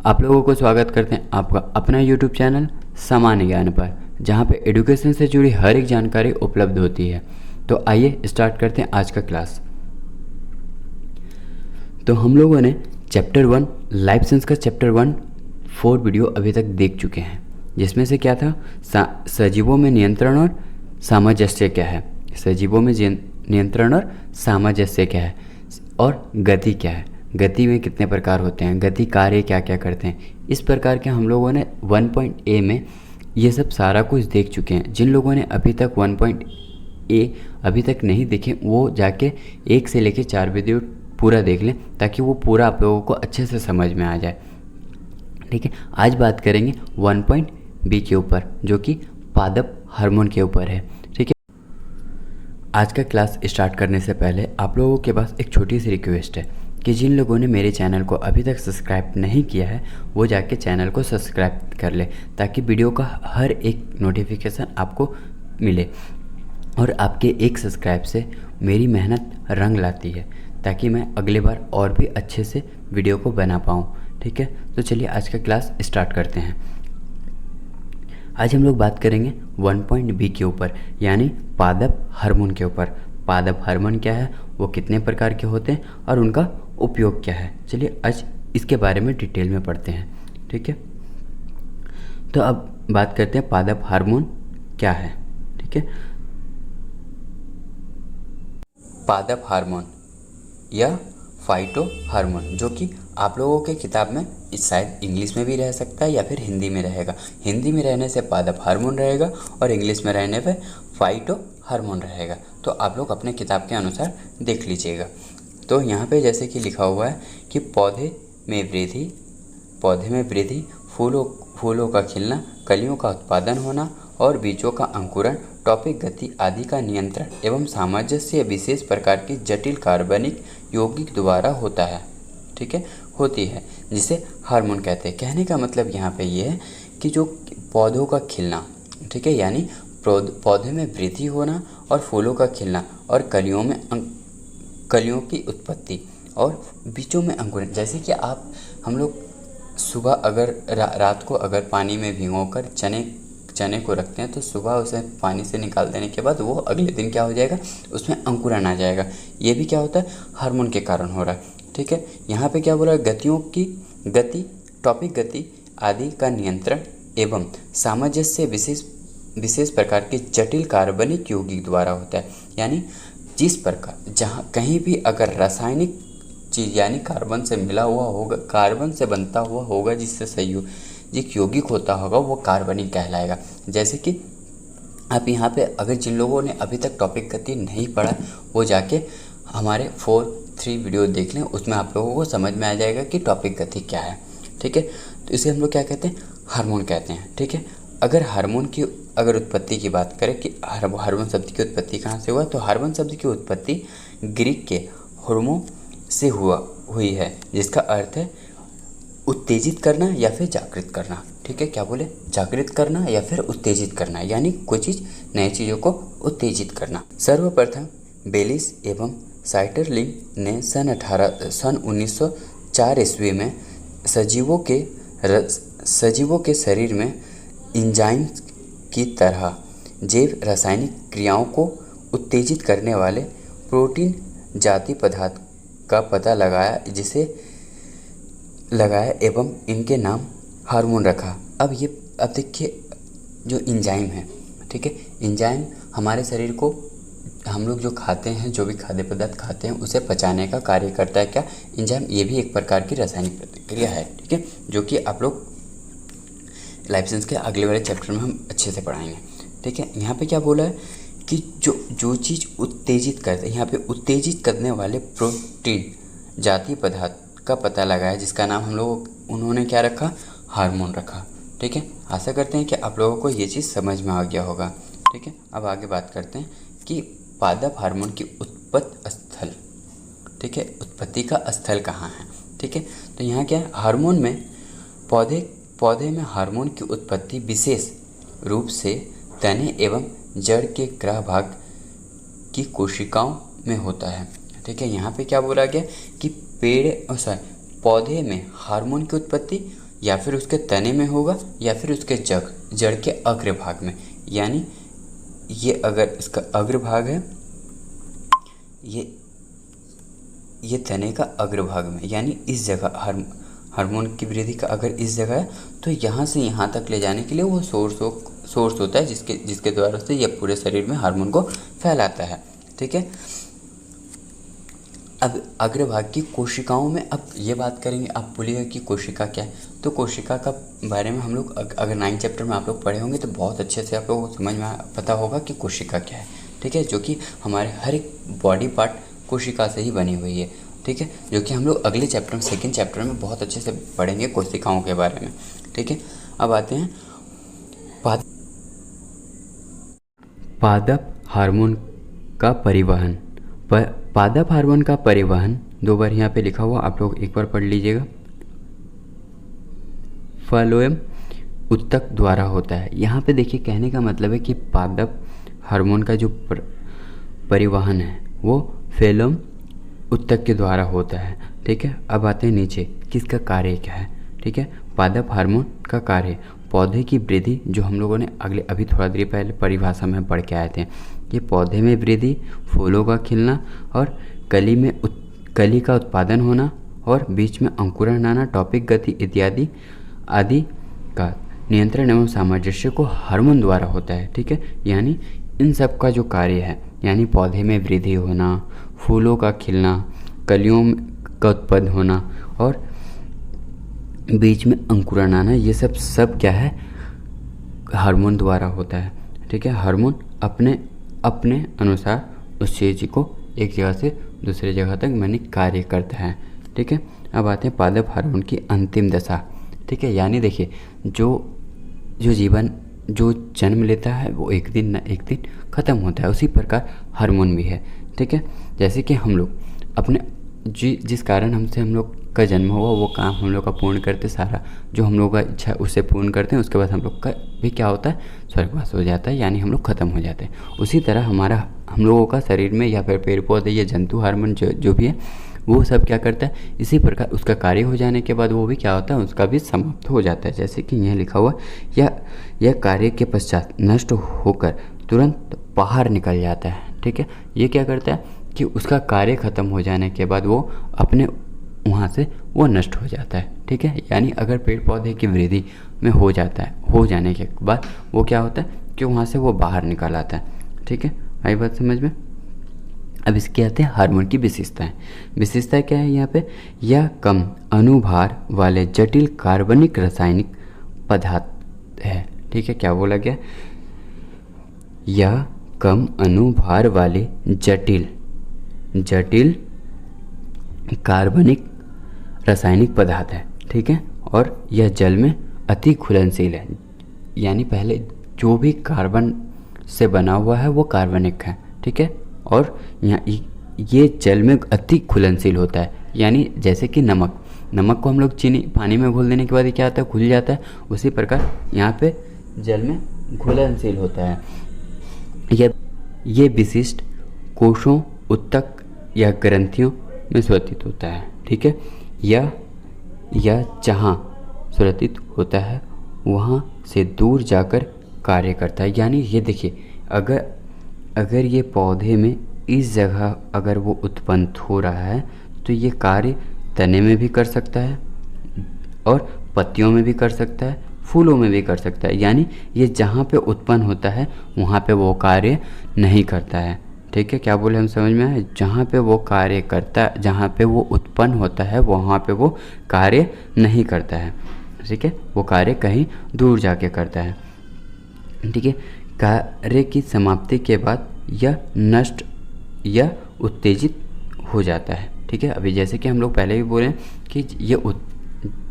आप लोगों को स्वागत करते हैं आपका अपना YouTube चैनल सामान्य ज्ञान पर, जहां पे एजुकेशन से जुड़ी हर एक जानकारी उपलब्ध होती है। तो आइए स्टार्ट करते हैं आज का क्लास। तो हम लोगों ने चैप्टर 1 लाइफ साइंस का चैप्टर 1 4 वीडियो अभी तक देख चुके हैं, जिसमें से क्या था, सजीवों में नियंत्रण और सामंजस्य क्या है, सजीवों में नियंत्रण और सामंजस्य क्या है, और गति क्या है, गति में कितने प्रकार होते हैं, गति कार्य क्या क्या करते हैं। इस प्रकार के हम लोगों ने 1.A में ये सब सारा कुछ देख चुके हैं। जिन लोगों ने अभी तक 1.A अभी तक नहीं देखे, वो जाके 1 से लेके 4 वीडियो पूरा देख लें, ताकि वो पूरा आप लोगों को अच्छे से समझ में आ जाए। ठीक है, आज बात करेंगे 1.B के ऊपर, जो कि पादप हार्मोन के ऊपर है। ठीक है, आज का क्लास स्टार्ट करने से पहले आप लोगों के पास एक छोटी सी रिक्वेस्ट है कि जिन लोगों ने मेरे चैनल को अभी तक सब्सक्राइब नहीं किया है, वो जाके चैनल को सब्सक्राइब कर ले, ताकि वीडियो का हर एक नोटिफिकेशन आपको मिले। और आपके एक सब्सक्राइब से मेरी मेहनत रंग लाती है, ताकि मैं अगले बार और भी अच्छे से वीडियो को बना पाऊँ। ठीक है, तो चलिए आज का क्लास स्टार्ट करते हैं। आज हम लोग बात करेंगे 1.B के ऊपर, यानी पादप हार्मोन के ऊपर। पादप हार्मोन क्या है, वो कितने प्रकार के होते हैं और उनका उपयोग क्या है। चलिए आज इसके बारे में डिटेल में पढ़ते हैं। ठीक है, तो अब बात करते हैं पादप हार्मोन क्या है। ठीक है, पादप हार्मोन या फाइटो हार्मोन, जो कि आप लोगों के किताब में शायद इंग्लिश में भी रह सकता है या फिर हिंदी में रहेगा। हिंदी में रहने से पादप हार्मोन रहेगा और इंग्लिश में रहने पे फाइटो हार्मोन रहेगा। तो आप लोग अपने किताब के अनुसार देख लीजिएगा। तो यहाँ पे जैसे कि लिखा हुआ है कि पौधे में वृद्धि, फूलों का खिलना, कलियों का उत्पादन होना और बीजों का अंकुरण, टॉपिक गति आदि का नियंत्रण एवं सामंजस्य विशेष प्रकार की जटिल कार्बनिक यौगिक द्वारा होता है। ठीक है, होती है, जिसे हार्मोन कहते हैं। कहने का मतलब यहाँ पे ये है कि जो पौधों का खिलना, ठीक है, यानी पौधे में वृद्धि होना और फूलों का खिलना और कलियों की उत्पत्ति और बीजों में अंकुरण। जैसे कि हम लोग सुबह अगर रात को अगर पानी में भिगोकर चने को रखते हैं, तो सुबह उसे पानी से निकाल देने के बाद वो अगले दिन क्या हो जाएगा, उसमें अंकुरण आ जाएगा। ये भी क्या होता है, हार्मोन के कारण हो रहा है। ठीक है, यहाँ पे क्या बोला, गतियों की गति, टॉपिक गति आदि का नियंत्रण एवं सामंजस्य विशेष प्रकार के जटिल कार्बनिक यौगिक द्वारा होता है। यानी जिस प्रकार जहाँ कहीं भी अगर रासायनिक चीज़ यानी कार्बन से मिला हुआ होगा, कार्बन से बनता हुआ होगा, जिससे संयोजित यौगिक होता होगा, वो कार्बनिक कहलाएगा। जैसे कि आप यहाँ पे अगर जिन लोगों ने अभी तक टॉपिक गति नहीं पढ़ा, वो जाके हमारे 4-3 वीडियो देख लें, उसमें आप लोगों को समझ में आ जाएगा कि टॉपिक गति क्या है। ठीक है, तो इसे हम लोग क्या कहते हैं, हार्मोन कहते हैं। ठीक है, अगर हार्मोन की उत्पत्ति की बात करें कि हार्मोन शब्द की उत्पत्ति कहाँ से हुआ, तो हार्मोन शब्द की उत्पत्ति ग्रीक के होर्मो से हुई है, जिसका अर्थ है उत्तेजित करना या फिर जागृत करना। ठीक है, क्या बोले, जागृत करना या फिर उत्तेजित करना, यानी कोई चीज़ नई चीज़ों को उत्तेजित करना। सर्वप्रथम बेलिस एवं साइटरलिंग ने सन 1904 ईस्वी में सजीवों के शरीर में एंजाइम की तरह जैव रासायनिक क्रियाओं को उत्तेजित करने वाले प्रोटीन जाति पदार्थ का पता लगाया एवं इनके नाम हार्मोन रखा। अब देखिए, जो एंजाइम है, ठीक है, एंजाइम हमारे शरीर को, हम लोग जो खाते हैं, जो भी खाद्य पदार्थ खाते हैं, उसे पचाने का कार्य करता है। क्या एंजाइम, ये भी एक प्रकार की रासायनिक प्रतिक्रिया है। ठीक है, जो कि आप लोग लाइफ साइंस के अगले वाले चैप्टर में हम अच्छे से पढ़ाएंगे। ठीक है, यहाँ पे क्या बोला है कि जो चीज़ उत्तेजित करते हैं, यहाँ पे उत्तेजित करने वाले प्रोटीन जाति पदार्थ का पता लगाया, जिसका नाम उन्होंने क्या रखा, हार्मोन रखा। ठीक है, आशा करते हैं कि आप लोगों को ये चीज़ समझ में आ गया होगा। ठीक है, अब आगे बात करते हैं कि पादप हार्मोन की उत्पत्ति स्थल। ठीक है, उत्पत्ति का स्थल कहाँ है। ठीक है, तो यहाँ क्या है, हार्मोन में पौधे में हार्मोन की उत्पत्ति विशेष रूप से तने एवं जड़ के ग्रह भाग की कोशिकाओं में होता है। ठीक है, यहाँ पे क्या बोला गया कि पौधे में हार्मोन की उत्पत्ति या फिर उसके तने में होगा या फिर उसके जड़ के अग्रभाग में। यानी ये अगर इसका अग्रभाग है, ये तने का अग्रभाग में, यानी इस जगह हार्मोन की वृद्धि का अगर इस जगह है तो यहाँ से यहाँ तक ले जाने के लिए वो सोर्स होता है जिसके द्वारा से ये पूरे शरीर में हार्मोन को फैलाता है। ठीक है, अब अग्रभाग की कोशिकाओं में अब ये बात करेंगे। आप बोलिएगा कि कोशिका क्या है, तो कोशिका का बारे में हम लोग अगर 9 चैप्टर में आप लोग पढ़े होंगे तो बहुत अच्छे से आप लोगों को समझ में पता होगा कि कोशिका क्या है। ठीक है, जो कि हमारे हर एक बॉडी पार्ट कोशिका से ही बनी हुई है। ठीक है, जो कि हम लोग अगले चैप्टर में 2nd चैप्टर में बहुत अच्छे से पढ़ेंगे कोशिकाओं के बारे में। ठीक है, अब आते हैं पादप हार्मोन का परिवहन। पादप हार्मोन का परिवहन 2 बार यहाँ पे लिखा हुआ, आप लोग एक बार पढ़ लीजिएगा। फ्लोएम उत्तक द्वारा होता है। यहाँ पे देखिए कहने का मतलब है कि पादप हार्मोन का जो परिवहन है वो फ्लोएम उत्तक के द्वारा होता है। ठीक है, अब आते हैं नीचे किसका कार्य क्या है। ठीक है, पादप हार्मोन का कार्य पौधे की वृद्धि, जो हम लोगों ने अभी थोड़ा देर पहले परिभाषा में पढ़ के आए थे। ये पौधे में वृद्धि, फूलों का खिलना और कली का उत्पादन होना और बीच में अंकुरण आना, टॉपिक गति इत्यादि आदि का नियंत्रण एवं सामंजस्य को हार्मोन द्वारा होता है। ठीक है, यानी इन सब का जो कार्य है, यानी पौधे में वृद्धि होना, फूलों का खिलना, कलियों का उत्पन्न होना और बीच में अंकुरण आना, ये सब क्या है, हार्मोन द्वारा होता है। ठीक है, हार्मोन अपने अनुसार उस चीज़ को एक जगह से दूसरे जगह तक माने कार्य करता है। ठीक है, अब आते हैं पादप हार्मोन की अंतिम दशा। ठीक है, यानी देखिए जो जन्म लेता है वो एक दिन न एक दिन ख़त्म होता है, उसी प्रकार हार्मोन भी है। ठीक है, जैसे कि हम लोग अपने जिस कारण हम लोग का जन्म हुआ वो काम हम लोग का पूर्ण करते, सारा जो हम लोग का इच्छा उससे पूर्ण करते हैं, उसके बाद हम लोग का भी क्या होता है, स्वर्गवास हो जाता है, यानी हम लोग ख़त्म हो जाते हैं। उसी तरह हम लोगों का शरीर में या फिर पेड़ पौधे या जंतु हार्मोन जो भी है वो सब क्या करता है, इसी प्रकार उसका कार्य हो जाने के बाद वो भी क्या होता है, उसका भी समाप्त हो जाता है। जैसे कि यहाँ लिखा हुआ यह कार्य के पश्चात नष्ट होकर तुरंत बाहर निकल जाता है। ठीक है, ये क्या करता है कि उसका कार्य ख़त्म हो जाने के बाद वो अपने वहाँ से वो नष्ट हो जाता है। ठीक है, यानी अगर पेड़ पौधे की वृद्धि में हो जाने के बाद वो क्या होता है कि वहाँ से वो बाहर निकल आता है। ठीक है, आई बात समझ में। अब इसके आते हैं हार्मोन की विशेषताएं। विशेषताएं क्या है यहाँ पे, यह कम अनुभार वाले जटिल कार्बनिक रासायनिक पदार्थ है। ठीक है, क्या बोला गया, यह कम अनुभार वाले जटिल कार्बनिक रासायनिक पदार्थ है। ठीक है, और यह जल में अति घुलनशील है, यानी पहले जो भी कार्बन से बना हुआ है वो कार्बनिक है। ठीक है, और यहाँ ये जल में अति घुलनशील होता है, यानी जैसे कि नमक को हम लोग चीनी पानी में घोल देने के बाद ये क्या होता है, घुल जाता है। उसी प्रकार यहाँ पे जल में घुलनशील होता है। ये विशिष्ट कोशों, उत्तक या ग्रंथियों में स्वर्तित होता है। ठीक है, यह जहाँ स्वर्तित होता है वहाँ से दूर जाकर कार्य करता है। यानी ये देखिए, अगर ये पौधे में इस जगह अगर वो उत्पन्न हो रहा है तो ये कार्य तने में भी कर सकता है और पत्तियों में भी कर सकता है, फूलों में भी कर सकता है। यानी ये जहाँ पे उत्पन्न होता है वहाँ पे वो कार्य नहीं करता है। ठीक है, क्या बोले हम समझ में आए, जहाँ पे वो कार्य करता है, जहाँ पे वो उत्पन्न होता है वहाँ पे वो कार्य नहीं करता है। ठीक है, वो कार्य कहीं दूर जाके करता है। ठीक है, कार्य की समाप्ति के बाद यह नष्ट या उत्तेजित हो जाता है। ठीक है, अभी जैसे कि हम लोग पहले भी बोले कि ये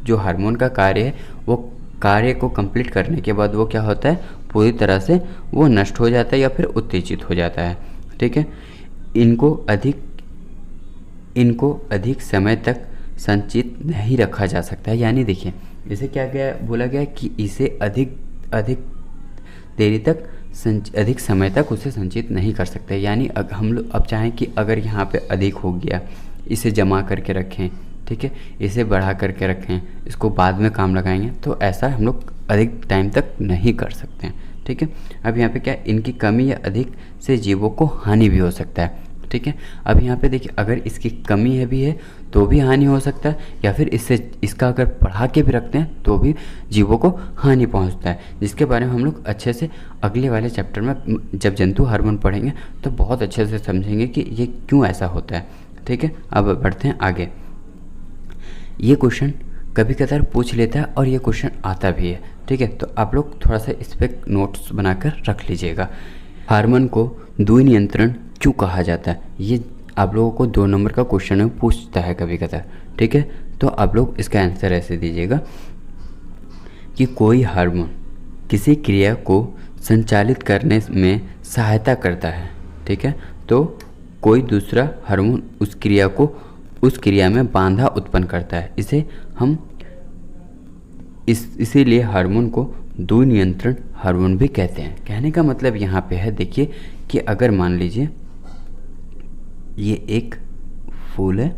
जो हार्मोन का कार्य है वो कार्य को कंप्लीट करने के बाद वो क्या होता है, पूरी तरह से वो नष्ट हो जाता है या फिर उत्तेजित हो जाता है। ठीक है, इनको अधिक समय तक संचित नहीं रखा जा सकता है। यानी देखिए, इसे क्या बोला गया कि इसे अधिक देरी तक अधिक समय तक उसे संचित नहीं कर सकते। यानी हम लोग अब चाहें कि अगर यहाँ पे अधिक हो गया, इसे जमा करके रखें, ठीक है, इसे बढ़ा करके रखें, इसको बाद में काम लगाएंगे, तो ऐसा हम लोग अधिक टाइम तक नहीं कर सकते हैं। ठीक है, अब यहाँ पे क्या, इनकी कमी या अधिक से जीवों को हानि भी हो सकता है। ठीक है, अब यहाँ पे देखिए, अगर इसकी कमी है भी है तो भी हानि हो सकता है, या फिर इसका अगर बढ़ा के भी रखते हैं तो भी जीवों को हानि पहुँचता है, जिसके बारे में हम लोग अच्छे से अगले वाले चैप्टर में जब जंतु हार्मोन पढ़ेंगे तो बहुत अच्छे से समझेंगे कि ये क्यों ऐसा होता है। ठीक है, अब बढ़ते हैं आगे। ये क्वेश्चन कभी कभार पूछ लेता है और ये क्वेश्चन आता भी है। ठीक है, तो आप लोग थोड़ा सा इस पर नोट्स बनाकर रख लीजिएगा। हार्मोन को द्वि नियंत्रण क्यों कहा जाता है, ये आप लोगों को 2 नंबर का क्वेश्चन में पूछता है कभी कभार। ठीक है, तो आप लोग इसका आंसर ऐसे दीजिएगा कि कोई हार्मोन किसी क्रिया को संचालित करने में सहायता करता है। ठीक है, तो कोई दूसरा हार्मोन उस क्रिया में बाधा उत्पन्न करता है, इसे हम इसीलिए हार्मोन को द्वि नियंत्रण हार्मोन भी कहते हैं। कहने का मतलब यहाँ पे है, देखिए कि अगर मान लीजिए ये एक फूल है,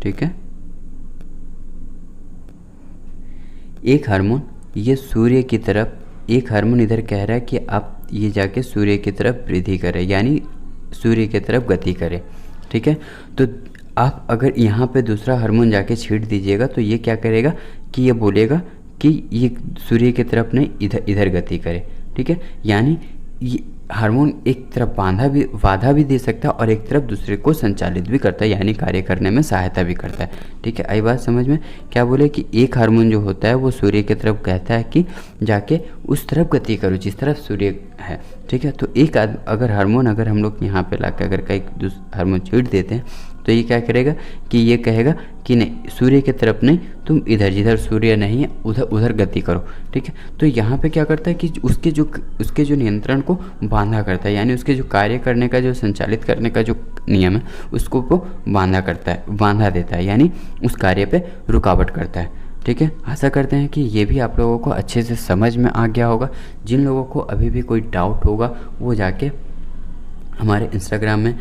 ठीक है, एक हार्मोन ये सूर्य की तरफ, एक हार्मोन इधर कह रहा है कि आप ये जाके सूर्य की तरफ वृद्धि करें, यानी सूर्य की तरफ गति करें। ठीक है, तो आप अगर यहाँ पे दूसरा हार्मोन जाके छींट दीजिएगा तो ये क्या करेगा कि ये बोलेगा कि ये सूर्य की तरफ नहीं, इधर गति करे। ठीक है, यानी ये हार्मोन एक तरफ बाधा भी दे सकता है और एक तरफ दूसरे को संचालित भी करता है, यानी कार्य करने में सहायता भी करता है। ठीक है, आई बात समझ में? क्या बोले कि एक हार्मोन जो होता है वो सूर्य की तरफ कहता है कि जाके उस तरफ गति करो जिस तरफ सूर्य है। ठीक है, तो एक अगर हम लोग यहाँ पे ला के अगर कई हार्मोन छींट देते हैं तो ये क्या करेगा कि ये कहेगा कि नहीं, सूर्य की तरफ नहीं, तुम इधर, जिधर सूर्य नहीं है उधर गति करो। ठीक है, तो यहाँ पे क्या करता है कि उसके जो नियंत्रण को बांधा करता है, यानी उसके जो कार्य करने का, जो संचालित करने का जो नियम है उसको वो बांधा देता है, यानी उस कार्य पे रुकावट करता है। ठीक है, आशा करते हैं कि ये भी आप लोगों को अच्छे से समझ में आ गया होगा। जिन लोगों को अभी भी कोई डाउट होगा वो जाके हमारे इंस्टाग्राम में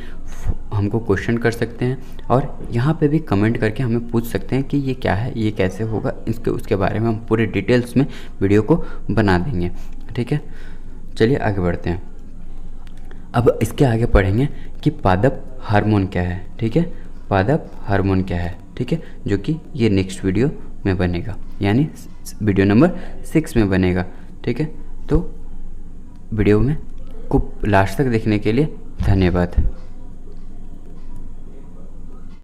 हमको क्वेश्चन कर सकते हैं और यहाँ पे भी कमेंट करके हमें पूछ सकते हैं कि ये क्या है, ये कैसे होगा, उसके बारे में हम पूरे डिटेल्स में वीडियो को बना देंगे। ठीक है, चलिए आगे बढ़ते हैं। अब इसके आगे पढ़ेंगे कि पादप हार्मोन क्या है। ठीक है, पादप हार्मोन क्या है, ठीक है, जो कि ये नेक्स्ट वीडियो में बनेगा, यानी वीडियो नंबर 6 में बनेगा। ठीक है, तो वीडियो में को लास्ट तक देखने के लिए धन्यवाद।